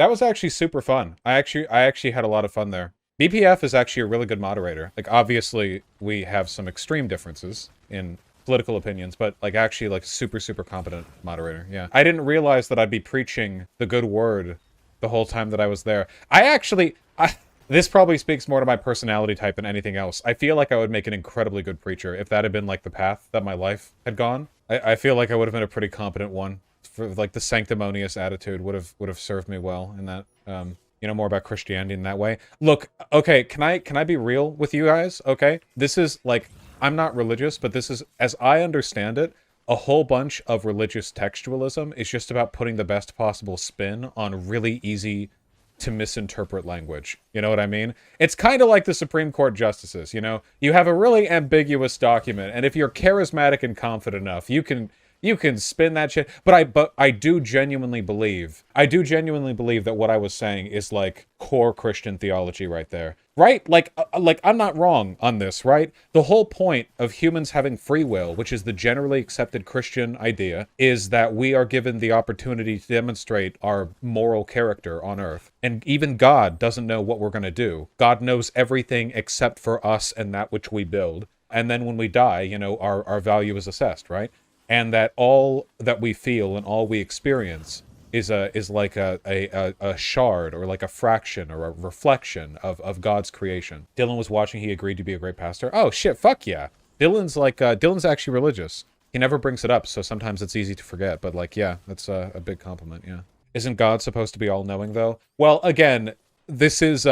That was actually super fun. I actually had a lot of fun there. BPF is actually a really good moderator. Like, obviously, we have some extreme differences in political opinions, but, like, actually, like, super, super competent moderator, yeah. I didn't realize that I'd be preaching the good word the whole time that I was there. This probably speaks more to my personality type than anything else. I feel like I would make an incredibly good preacher if that had been, like, the path that my life had gone. I feel like I would have been a pretty competent one. For, like, the sanctimonious attitude would have served me well in that, you know, more about Christianity in that way. Look, okay, can I be real with you guys? Okay, this is like, I'm not religious, but this is, as I understand it, a whole bunch of religious textualism is just about putting the best possible spin on really easy to misinterpret language. You know what I mean? It's kind of like the Supreme Court justices, you know? You have a really ambiguous document, and if you're charismatic and confident enough, you can spin that shit. But I do genuinely believe that what I was saying is like core Christian theology right there. Right? Like I'm not wrong on this, right? The whole point of humans having free will, which is the generally accepted Christian idea, is that we are given the opportunity to demonstrate our moral character on earth. And even God doesn't know what we're going to do. God knows everything except for us and that which we build. And then when we die, you know, our value is assessed, right? And that all that we feel and all we experience is like a shard or like a fraction or a reflection of God's creation. Dylan was watching. He agreed to be a great pastor. Oh shit, fuck yeah. Dylan's actually religious. He never brings it up, so sometimes it's easy to forget. But like, yeah, that's a big compliment. Yeah. Isn't God supposed to be all-knowing though? Well, again, this is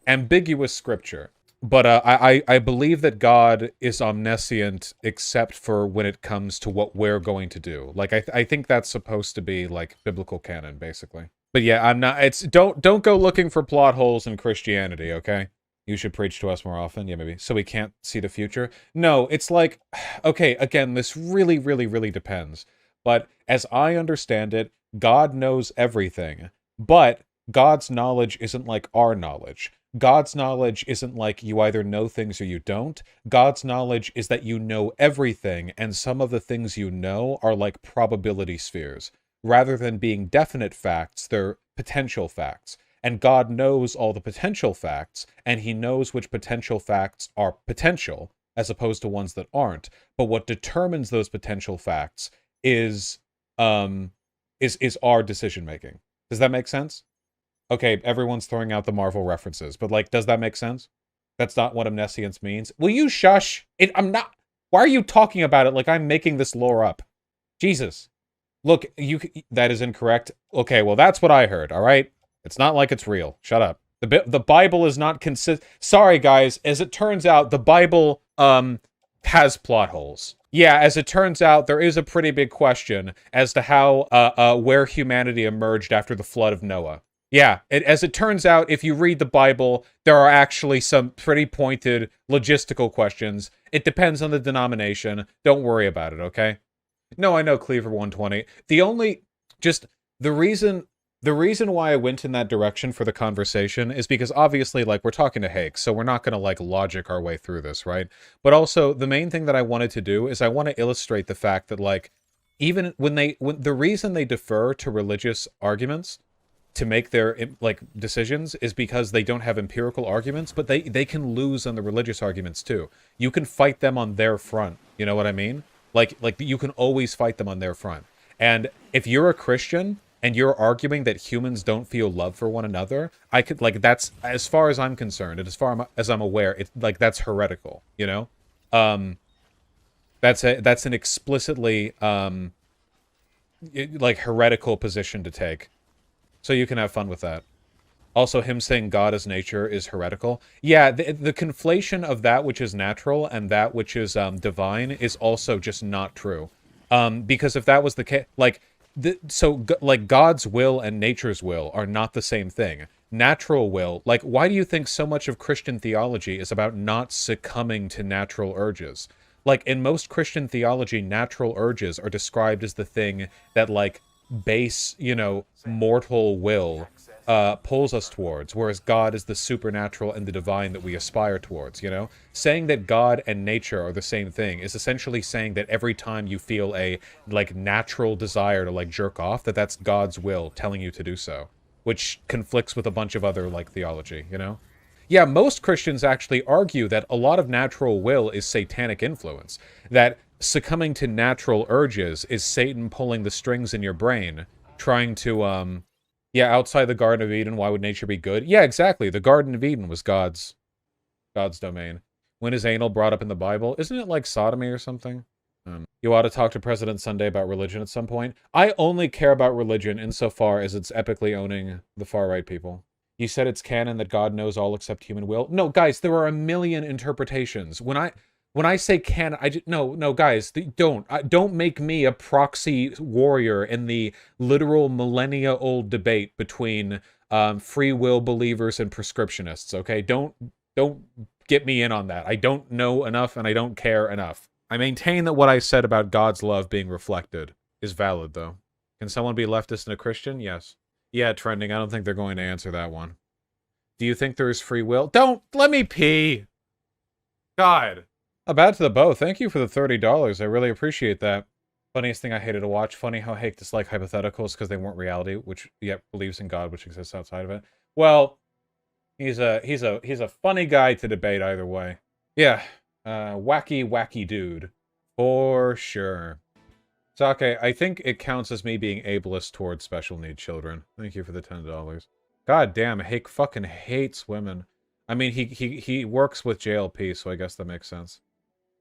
ambiguous scripture. But I believe that God is omniscient except for when it comes to what we're going to do. Like, I think that's supposed to be, like, biblical canon, basically. But yeah, I'm not... Don't go looking for plot holes in Christianity, okay? You should preach to us more often. Yeah, maybe. So we can't see the future? No, it's like... Okay, again, this really, really, really depends. But as I understand it, God knows everything. But God's knowledge isn't like our knowledge. God's knowledge isn't like you either know things or you don't. God's knowledge is that you know everything, and some of the things you know are like probability spheres. Rather than being definite facts, they're potential facts. And God knows all the potential facts, and he knows which potential facts are potential, as opposed to ones that aren't. But what determines those potential facts is our decision-making. Does that make sense? Okay, everyone's throwing out the Marvel references, but, like, does that make sense? That's not what omniscience means. Will you shush? I'm not... Why are you talking about it like I'm making this lore up? Jesus. Look, that is incorrect. Okay, well, that's what I heard, all right? It's not like it's real. Shut up. The Bible is not consistent. Sorry, guys. As it turns out, the Bible, has plot holes. Yeah, as it turns out, there is a pretty big question as to how, where humanity emerged after the flood of Noah. Yeah, as it turns out, if you read the Bible, there are actually some pretty pointed logistical questions. It depends on the denomination. Don't worry about it, okay? No, I know Cleaver 120. The reason why I went in that direction for the conversation is because obviously, like, we're talking to Hake, so we're not going to, like, logic our way through this, right? But also, the main thing that I wanted to do is I want to illustrate the fact that, like, even when the reason they defer to religious arguments to make their, like, decisions is because they don't have empirical arguments, but they can lose on the religious arguments too. You can fight them on their front, you know what I mean? Like you can always fight them on their front. And if you're a Christian and you're arguing that humans don't feel love for one another, I could, like, that's, as far as I'm concerned, and as far as I'm aware, it's, like, that's heretical, you know? That's an explicitly, like, heretical position to take. So you can have fun with that. Also, him saying God is nature is heretical. Yeah, the conflation of that which is natural and that which is divine is also just not true. Because if that was the case, like, like, God's will and nature's will are not the same thing. Natural will, like, why do you think so much of Christian theology is about not succumbing to natural urges? Like, in most Christian theology, natural urges are described as the thing that, like, base, you know, mortal will pulls us towards, whereas God is the supernatural and the divine that we aspire towards, you know? Saying that God and nature are the same thing is essentially saying that every time you feel a, like, natural desire to, like, jerk off, that's God's will telling you to do so. which conflicts with a bunch of other, like, theology, you know? Yeah, most Christians actually argue that a lot of natural will is satanic influence. That succumbing to natural urges is Satan pulling the strings in your brain, trying to, yeah, outside the Garden of Eden, why would nature be good? Yeah, exactly. The Garden of Eden was God's domain. When is anal brought up in the Bible? Isn't it like sodomy or something? You ought to talk to President Sunday about religion at some point. I only care about religion insofar as it's epically owning the far-right people. You said it's canon that God knows all except human will. No, guys, there are a million interpretations. When I say canon, no, guys, don't make me a proxy warrior in the literal millennia-old debate between free will believers and prescriptionists. Okay, don't get me in on that. I don't know enough and I don't care enough. I maintain that what I said about God's love being reflected is valid, though. Can someone be leftist and a Christian? Yes. Yeah, trending. I don't think they're going to answer that one. Do you think there is free will? Don't! Let me pee! God. A bad to the bow. Thank you for the $30. I really appreciate that. Funniest thing I hated to watch. Funny how Hake disliked hypotheticals because they weren't reality, which yet believes in God, which exists outside of it. Well, he's a funny guy to debate either way. Yeah. Wacky dude. For sure. Sake, I think it counts as me being ableist towards special needs children. Thank you for the $10. God damn, Hake fucking hates women. I mean, he works with JLP, so I guess that makes sense.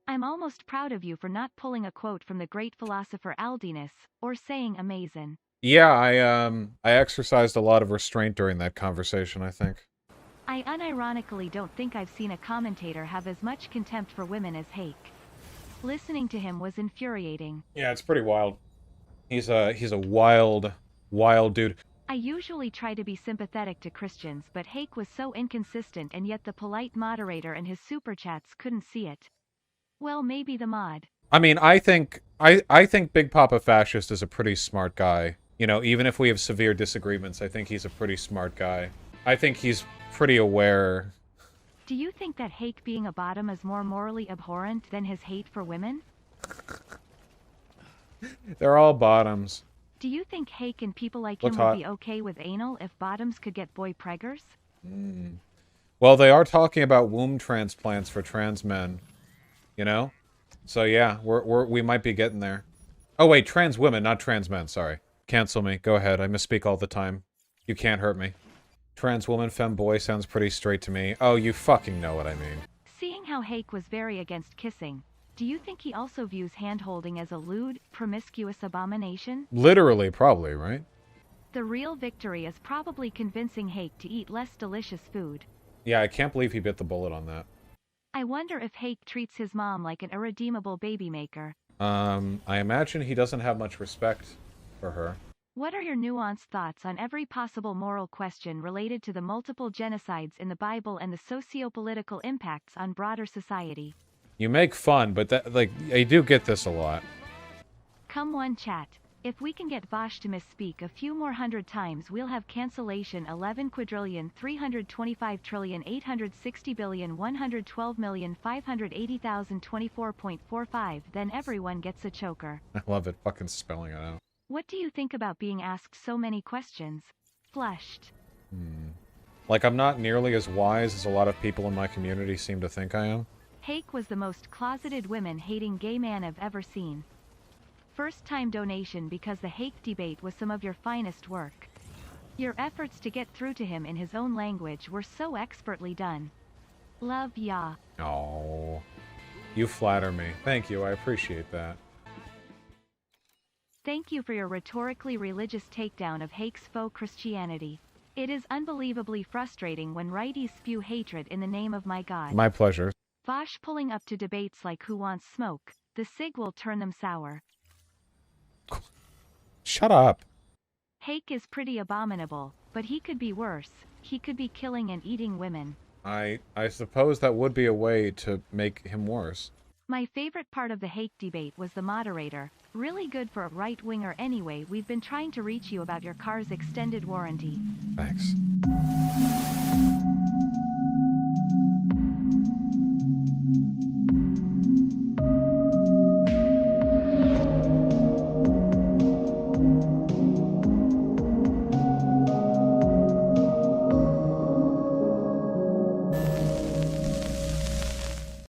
I'm almost proud of you for not pulling a quote from the great philosopher Aldinus, or saying amazing. Yeah, I exercised a lot of restraint during that conversation, I think. I unironically don't think I've seen a commentator have as much contempt for women as Hake. Listening to him was infuriating. Yeah, it's pretty wild. He's a wild dude. I usually try to be sympathetic to Christians, but Hake was so inconsistent, and yet the polite moderator and his super chats couldn't see it. Well, maybe the mod. I mean, I think Big Papa Fascist is a pretty smart guy. You know, even if we have severe disagreements, I think he's a pretty smart guy. I think he's pretty aware. Do you think that Hake being a bottom is more morally abhorrent than his hate for women? They're all bottoms. Do you think Hake and people like him would be okay with anal if bottoms could get boy preggers? Well, they are talking about womb transplants for trans men. You know? So yeah, we might be getting there. Oh wait, trans women, not trans men, sorry. Cancel me, go ahead, I misspeak all the time. You can't hurt me. Trans woman, femme boy sounds pretty straight to me. Oh, you fucking know what I mean. Seeing how Hake was very against kissing, do you think he also views hand-holding as a lewd, promiscuous abomination? Literally, probably, right? The real victory is probably convincing Hake to eat less delicious food. Yeah, I can't believe he bit the bullet on that. I wonder if Hake treats his mom like an irredeemable baby maker. I imagine he doesn't have much respect for her. What are your nuanced thoughts on every possible moral question related to the multiple genocides in the Bible and the socio-political impacts on broader society? You make fun, but that, like, I do get this a lot. Come one chat. If we can get Vaush to misspeak a few more hundred times, we'll have cancellation 11,325,860,112,580,024.45. Then everyone gets a choker. I love it, fucking spelling it out. What do you think about being asked so many questions? Flushed. Like, I'm not nearly as wise as a lot of people in my community seem to think I am. Hake was the most closeted women-hating gay man I've ever seen. First-time donation because the Hake debate was some of your finest work. Your efforts to get through to him in his own language were so expertly done. Love ya. Oh, you flatter me. Thank you, I appreciate that. Thank you for your rhetorically religious takedown of Hake's faux Christianity. It is unbelievably frustrating when righties spew hatred in the name of my God. My pleasure. Vaush pulling up to debates like Who Wants Smoke? The SIG will turn them sour. Shut up. Hake is pretty abominable, but he could be worse. He could be killing and eating women. I suppose that would be a way to make him worse. My favorite part of the Hake debate was the moderator. Really good for a right-winger anyway. We've been trying to reach you about your car's extended warranty. Thanks.